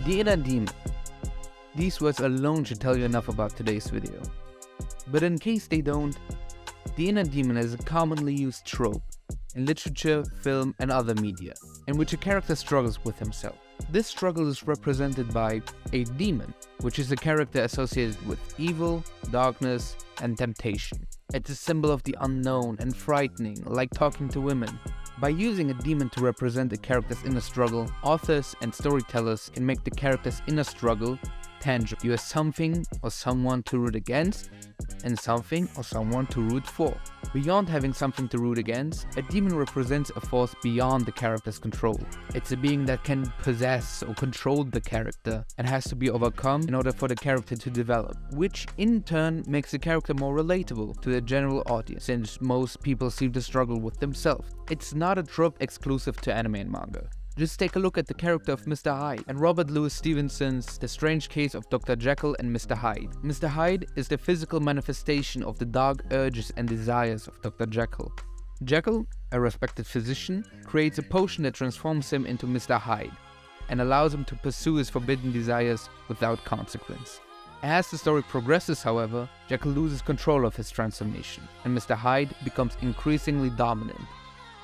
The inner demon. These words alone should tell you enough about today's video. But in case they don't, the inner demon is a commonly used trope in literature, film, and other media, in which a character struggles with himself. This struggle is represented by a demon, which is a character associated with evil, darkness, and temptation. It's a symbol of the unknown and frightening, like talking to women. By using a demon to represent a character's inner struggle, authors and storytellers can make the character's inner struggle tangible. You have something or someone to root against, and something or someone to root for. Beyond having something to root against, a demon represents a force beyond the character's control. It's a being that can possess or control the character and has to be overcome in order for the character to develop, which in turn makes the character more relatable to the general audience, since most people seem to struggle with themselves. It's not a trope exclusive to anime and manga. Just take a look at the character of Mr. Hyde and Robert Louis Stevenson's The Strange Case of Dr. Jekyll and Mr. Hyde. Mr. Hyde is the physical manifestation of the dark urges and desires of Dr. Jekyll. Jekyll, a respected physician, creates a potion that transforms him into Mr. Hyde and allows him to pursue his forbidden desires without consequence. As the story progresses, however, Jekyll loses control of his transformation, and Mr. Hyde becomes increasingly dominant.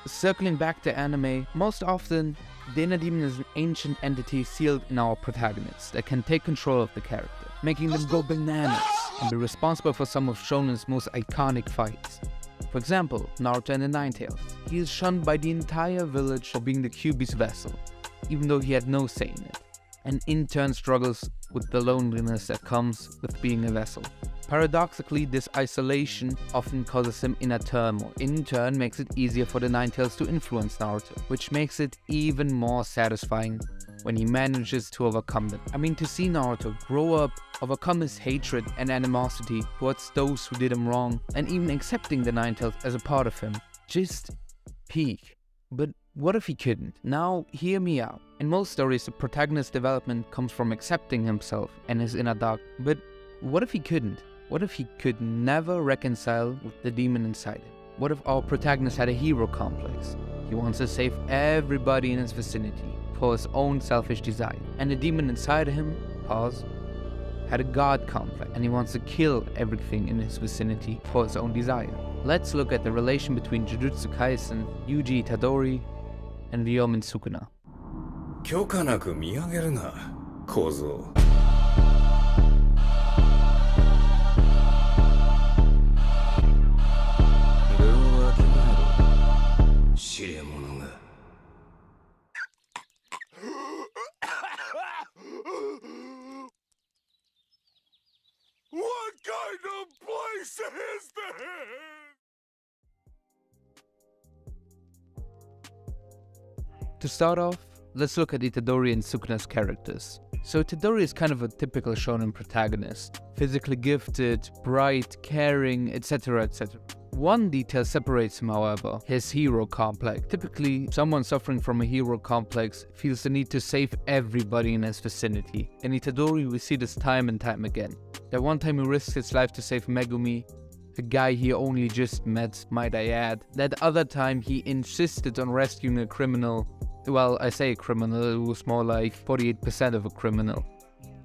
Circling back to anime, most often, the inner demon is an ancient entity sealed in our protagonists that can take control of the character, making them go bananas and be responsible for some of shonen's most iconic fights. For example, Naruto and the Nine-Tails. He is shunned by the entire village for being the Kyuubi's vessel, even though he had no say in it, and in turn struggles with the loneliness that comes with being a vessel. Paradoxically, this isolation often causes him inner turmoil. In turn, makes it easier for the Nine-Tails to influence Naruto, which makes it even more satisfying when he manages to overcome them. I mean, to see Naruto grow up, overcome his hatred and animosity towards those who did him wrong, and even accepting the Nine-Tails as a part of him, just peak. But what if he couldn't? Now, hear me out. In most stories, the protagonist's development comes from accepting himself and his inner dark. But what if he couldn't? What if he could never reconcile with the demon inside him? What if our protagonist had a hero complex? He wants to save everybody in his vicinity for his own selfish desire. And the demon inside him, had a god complex, and he wants to kill everything in his vicinity for his own desire. Let's look at the relation between Jujutsu Kaisen, Yuji Itadori, and Ryomen Sukuna. 許可なく見上げるな、小僧。What kind of place is this? To start off, let's look at Itadori and Sukuna's characters. So Itadori is kind of a typical shonen protagonist. Physically gifted, bright, caring, etc, etc. One detail separates him, however, his hero complex. Typically, someone suffering from a hero complex feels the need to save everybody in his vicinity. In Itadori, we see this time and time again. That one time he risks his life to save Megumi, a guy he only just met, might I add. That other time he insisted on rescuing a criminal. Well, I say a criminal, it was more like 48% of a criminal.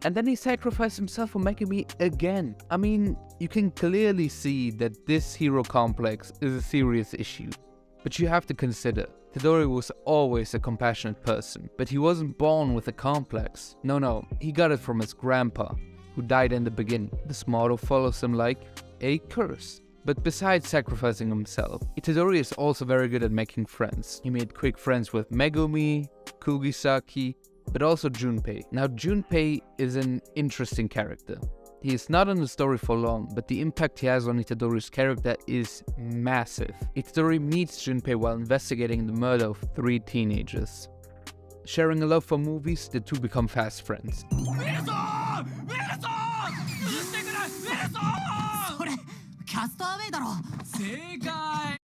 And then he sacrificed himself for Megumi again. I mean, you can clearly see that this hero complex is a serious issue. But you have to consider, Itadori was always a compassionate person, but he wasn't born with a complex. No, he got it from his grandpa, who died in the beginning. This motto follows him like a curse. But besides sacrificing himself, Itadori is also very good at making friends. He made quick friends with Megumi, Kugisaki, but also Junpei. Now Junpei is an interesting character. He is not in the story for long, but the impact he has on Itadori's character is massive. Itadori meets Junpei while investigating the murder of 3 teenagers. Sharing a love for movies, the two become fast friends.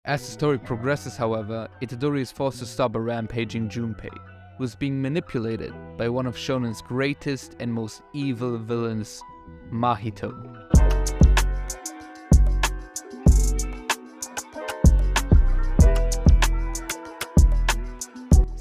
As the story progresses, however, Itadori is forced to stop a rampaging Junpei, who is being manipulated by one of shonen's greatest and most evil villains, Mahito.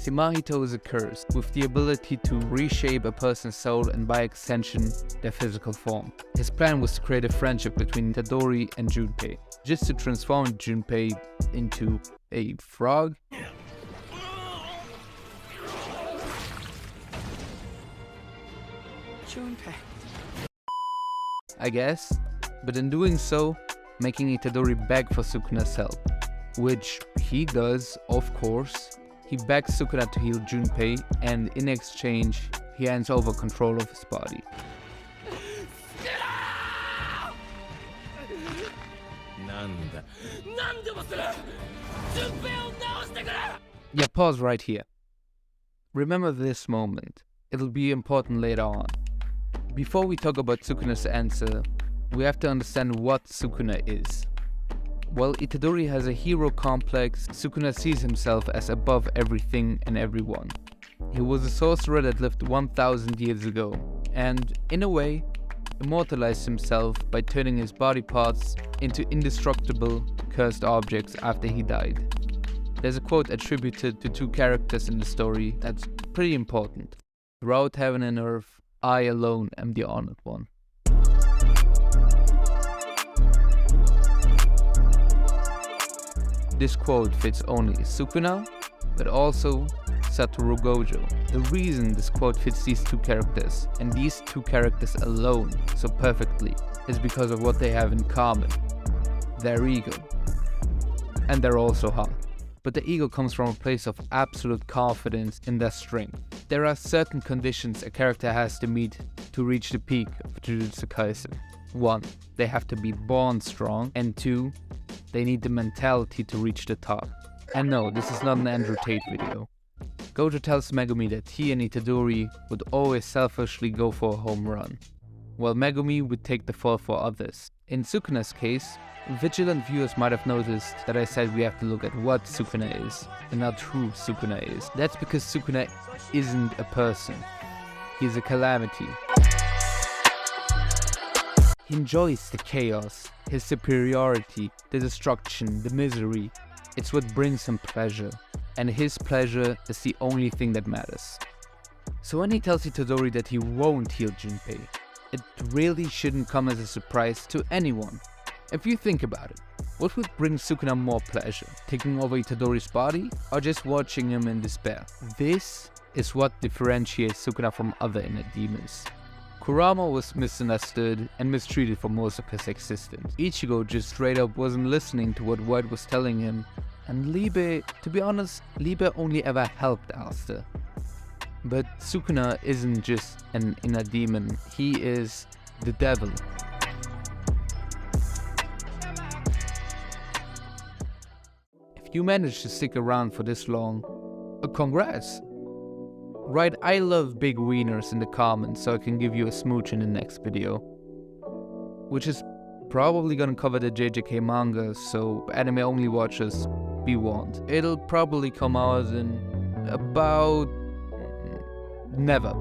Himahito is a curse, with the ability to reshape a person's soul and by extension, their physical form. His plan was to create a friendship between Itadori and Junpei, just to transform Junpei into a frog? Junpei. I guess, but in doing so, making Itadori beg for Sukuna's help, which he does, of course. He begs Sukuna to heal Junpei, and in exchange, he hands over control of his body. Yeah, pause right here. Remember this moment. It'll be important later on. Before we talk about Sukuna's answer, we have to understand what Sukuna is. While Itadori has a hero complex, Sukuna sees himself as above everything and everyone. He was a sorcerer that lived 1000 years ago, and, in a way, immortalized himself by turning his body parts into indestructible, cursed objects after he died. There's a quote attributed to two characters in the story that's pretty important. Throughout heaven and earth, I alone am the honored one. This quote fits only Sukuna, but also Satoru Gojo. The reason this quote fits these two characters, and these two characters alone, so perfectly, is because of what they have in common. Their ego. And they're also hot. But the ego comes from a place of absolute confidence in their strength. There are certain conditions a character has to meet to reach the peak of Jujutsu Kaisen. 1. They have to be born strong, and 2. They need the mentality to reach the top. And no, this is not an Andrew Tate video. Gojo tells Megumi that he and Itadori would always selfishly go for a home run, while Megumi would take the fall for others. In Sukuna's case, vigilant viewers might have noticed that I said we have to look at what Sukuna is, and not who Sukuna is. That's because Sukuna isn't a person. He's a calamity. He enjoys the chaos, his superiority, the destruction, the misery. It's what brings him pleasure, and his pleasure is the only thing that matters. So when he tells Itadori that he won't heal Junpei, it really shouldn't come as a surprise to anyone. If you think about it, what would bring Sukuna more pleasure? Taking over Itadori's body, or just watching him in despair? This is what differentiates Sukuna from other inner demons. Kurama was misunderstood and mistreated for most of his existence. Ichigo just straight up wasn't listening to what White was telling him, and Liebe, to be honest, Liebe only ever helped Aster. But Sukuna isn't just an inner demon, he is the devil. If you managed to stick around for this long, congrats! Right, I love big wieners in the comments, so I can give you a smooch in the next video. Which is probably gonna cover the JJK manga, so anime only watchers, be warned. It'll probably come out in about... never.